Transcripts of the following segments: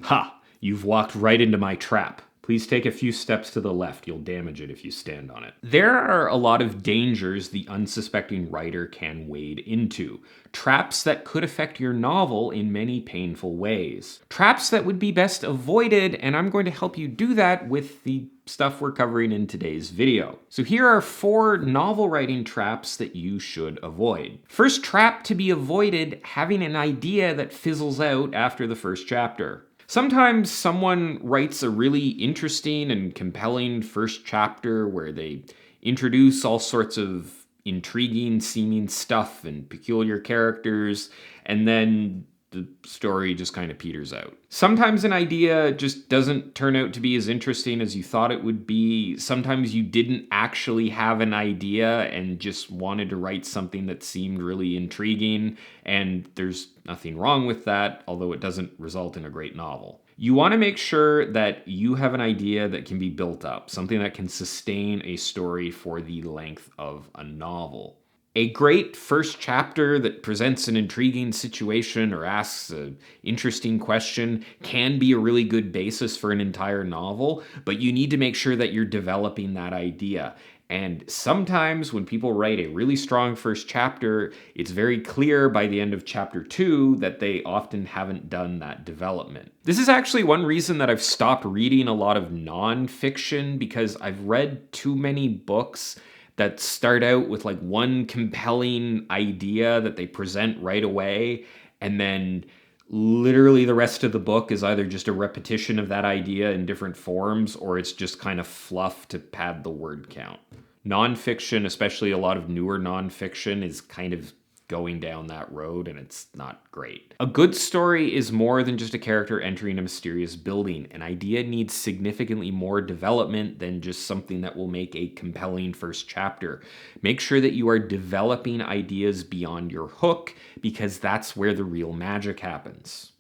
Ha! You've walked right into my trap. Please take a few steps to the left. You'll damage it if you stand on it. There are a lot of dangers the unsuspecting writer can wade into. Traps that could affect your novel in many painful ways. Traps that would be best avoided, and I'm going to help you do that with the stuff we're covering in today's video. So here are 4 novel writing traps that you should avoid. First trap to be avoided, having an idea that fizzles out after the first chapter. Sometimes someone writes a really interesting and compelling first chapter where they introduce all sorts of intriguing seeming stuff and peculiar characters, and then the story just kind of peters out. Sometimes an idea just doesn't turn out to be as interesting as you thought it would be. Sometimes you didn't actually have an idea and just wanted to write something that seemed really intriguing, and there's nothing wrong with that, although it doesn't result in a great novel. You want to make sure that you have an idea that can be built up, something that can sustain a story for the length of a novel. A great first chapter that presents an intriguing situation or asks an interesting question can be a really good basis for an entire novel, but you need to make sure that you're developing that idea. And sometimes when people write a really strong first chapter, it's very clear by the end of chapter 2 that they often haven't done that development. This is actually one reason that I've stopped reading a lot of nonfiction, because I've read too many books that start out with like one compelling idea that they present right away, and then literally the rest of the book is either just a repetition of that idea in different forms, or it's just kind of fluff to pad the word count. Nonfiction, especially a lot of newer nonfiction, is kind of going down that road, and it's not great. A good story is more than just a character entering a mysterious building. An idea needs significantly more development than just something that will make a compelling first chapter. Make sure that you are developing ideas beyond your hook, because that's where the real magic happens.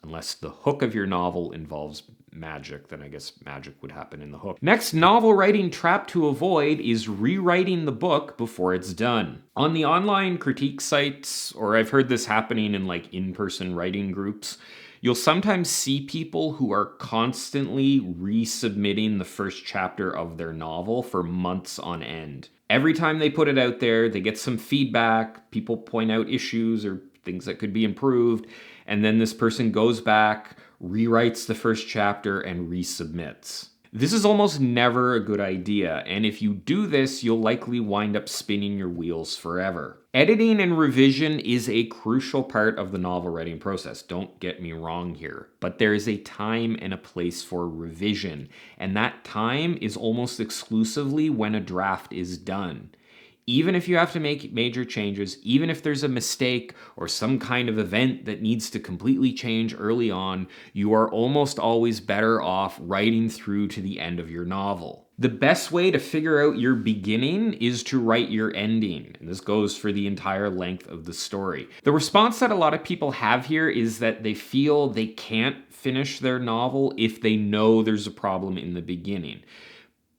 Unless the hook of your novel involves magic, then I guess magic would happen in the hook. Next novel writing trap to avoid is rewriting the book before it's done. On the online critique sites, or I've heard this happening in like in-person writing groups, you'll sometimes see people who are constantly resubmitting the first chapter of their novel for months on end. Every time they put it out there, they get some feedback, people point out issues or things that could be improved, and then this person goes back, rewrites the first chapter, and resubmits. This is almost never a good idea, and if you do this, you'll likely wind up spinning your wheels forever. Editing and revision is a crucial part of the novel writing process, don't get me wrong here, but there is a time and a place for revision, and that time is almost exclusively when a draft is done. Even if you have to make major changes, even if there's a mistake or some kind of event that needs to completely change early on, you are almost always better off writing through to the end of your novel. The best way to figure out your beginning is to write your ending, and this goes for the entire length of the story. The response that a lot of people have here is that they feel they can't finish their novel if they know there's a problem in the beginning.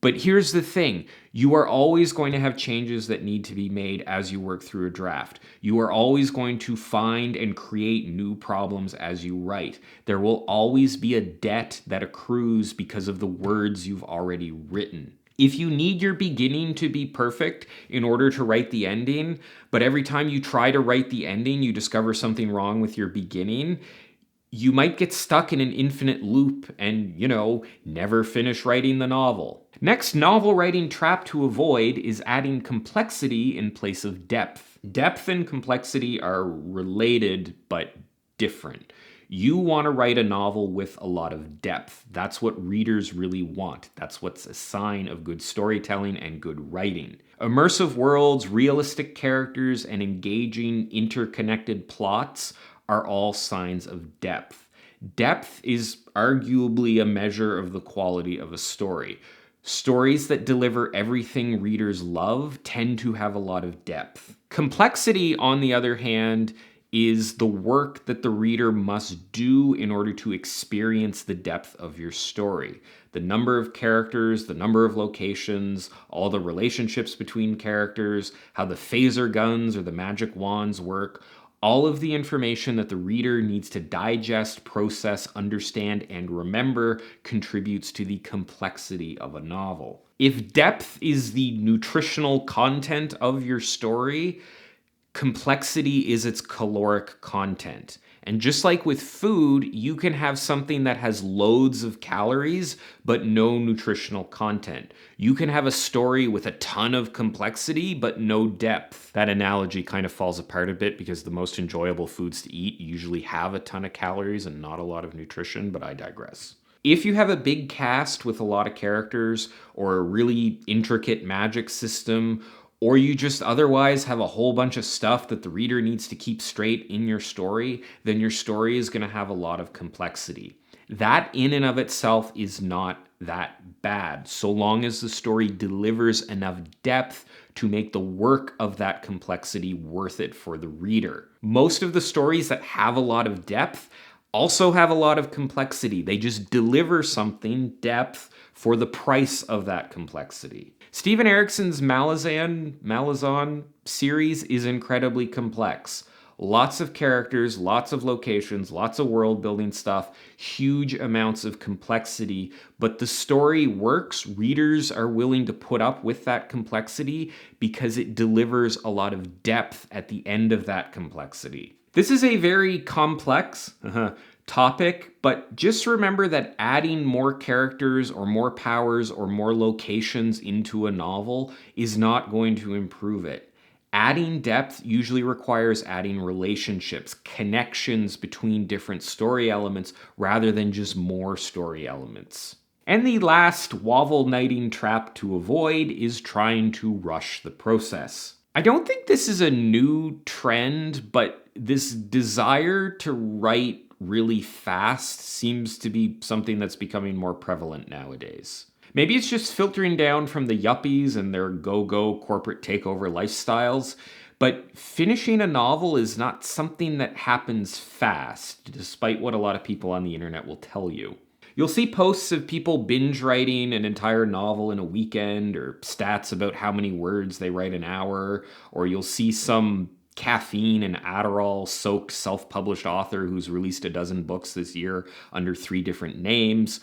But here's the thing, you are always going to have changes that need to be made as you work through a draft. You are always going to find and create new problems as you write. There will always be a debt that accrues because of the words you've already written. If you need your beginning to be perfect in order to write the ending, but every time you try to write the ending, you discover something wrong with your beginning, you might get stuck in an infinite loop and, never finish writing the novel. Next novel writing trap to avoid is adding complexity in place of depth. Depth and complexity are related but different. You want to write a novel with a lot of depth. That's what readers really want. That's what's a sign of good storytelling and good writing. Immersive worlds, realistic characters, and engaging interconnected plots are all signs of depth. Depth is arguably a measure of the quality of a story. Stories that deliver everything readers love tend to have a lot of depth. Complexity, on the other hand, is the work that the reader must do in order to experience the depth of your story. The number of characters, the number of locations, all the relationships between characters, how the phaser guns or the magic wands work, All of the information that the reader needs to digest, process, understand, and remember contributes to the complexity of a novel. If depth is the nutritional content of your story, complexity is its caloric content. And just like with food, you can have something that has loads of calories, but no nutritional content. You can have a story with a ton of complexity, but no depth. That analogy kind of falls apart a bit because the most enjoyable foods to eat usually have a ton of calories and not a lot of nutrition, but I digress. If you have a big cast with a lot of characters, or a really intricate magic system, or you just otherwise have a whole bunch of stuff that the reader needs to keep straight in your story, then your story is going to have a lot of complexity. That in and of itself is not that bad, so long as the story delivers enough depth to make the work of that complexity worth it for the reader. Most of the stories that have a lot of depth also have a lot of complexity. They just deliver something, depth, for the price of that complexity. Steven Erikson's Malazan series is incredibly complex. Lots of characters, lots of locations, lots of world building stuff, huge amounts of complexity, but the story works. Readers are willing to put up with that complexity because it delivers a lot of depth at the end of that complexity. This is a very complex topic, but just remember that adding more characters or more powers or more locations into a novel is not going to improve it. Adding depth usually requires adding relationships, connections between different story elements, rather than just more story elements. And the last Waffle Knighting trap to avoid is trying to rush the process. I don't think this is a new trend, but this desire to write really fast seems to be something that's becoming more prevalent nowadays. Maybe it's just filtering down from the yuppies and their go-go corporate takeover lifestyles, but finishing a novel is not something that happens fast, despite what a lot of people on the internet will tell you. You'll see posts of people binge writing an entire novel in a weekend, or stats about how many words they write an hour, or you'll see some caffeine and Adderall-soaked self-published author who's released a dozen books this year under 3 different names.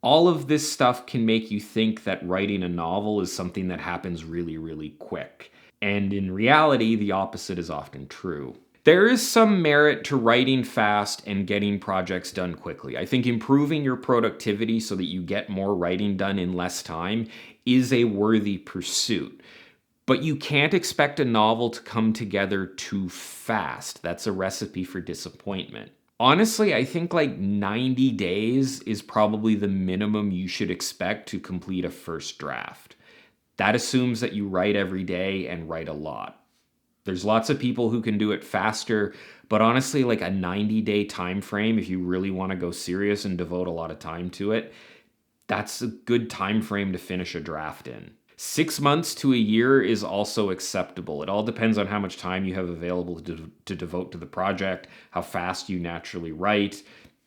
All of this stuff can make you think that writing a novel is something that happens really, really quick. And in reality, the opposite is often true. There is some merit to writing fast and getting projects done quickly. I think improving your productivity so that you get more writing done in less time is a worthy pursuit. But you can't expect a novel to come together too fast. That's a recipe for disappointment. Honestly, I think like 90 days is probably the minimum you should expect to complete a first draft. That assumes that you write every day and write a lot. There's lots of people who can do it faster, but honestly, like a 90-day time frame, if you really want to go serious and devote a lot of time to it, that's a good time frame to finish a draft in. 6 months to a year is also acceptable. It all depends on how much time you have available to devote to the project, how fast you naturally write,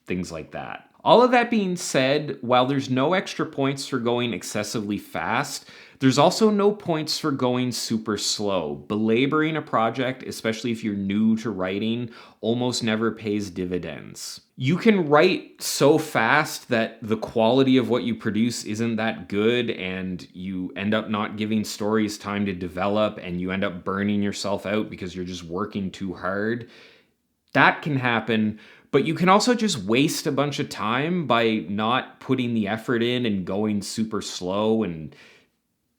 things like that. All of that being said, while there's no extra points for going excessively fast, there's also no points for going super slow. Belaboring a project, especially if you're new to writing, almost never pays dividends. You can write so fast that the quality of what you produce isn't that good, and you end up not giving stories time to develop, and you end up burning yourself out because you're just working too hard. That can happen. But you can also just waste a bunch of time by not putting the effort in and going super slow and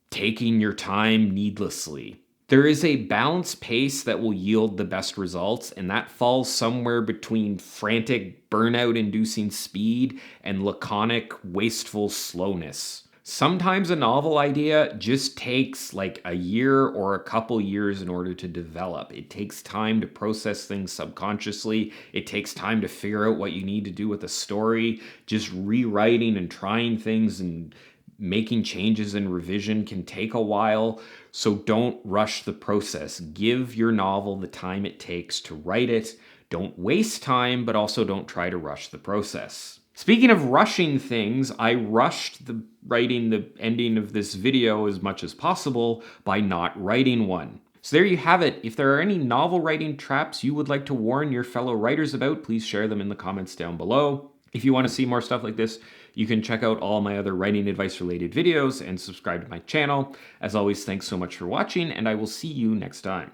taking your time needlessly. There is a balanced pace that will yield the best results, and that falls somewhere between frantic, burnout-inducing speed and laconic, wasteful slowness. Sometimes a novel idea just takes like a year or a couple years in order to develop. It takes time to process things subconsciously. It takes time to figure out what you need to do with a story. Just rewriting and trying things and making changes and revision can take a while, so don't rush the process. Give your novel the time it takes to write it. Don't waste time, but also don't try to rush the process. Speaking of rushing things, I rushed writing the ending of this video as much as possible by not writing one. So there you have it. If there are any novel writing traps you would like to warn your fellow writers about, please share them in the comments down below. If you want to see more stuff like this, you can check out all my other writing advice related videos and subscribe to my channel. As always, thanks so much for watching, and I will see you next time.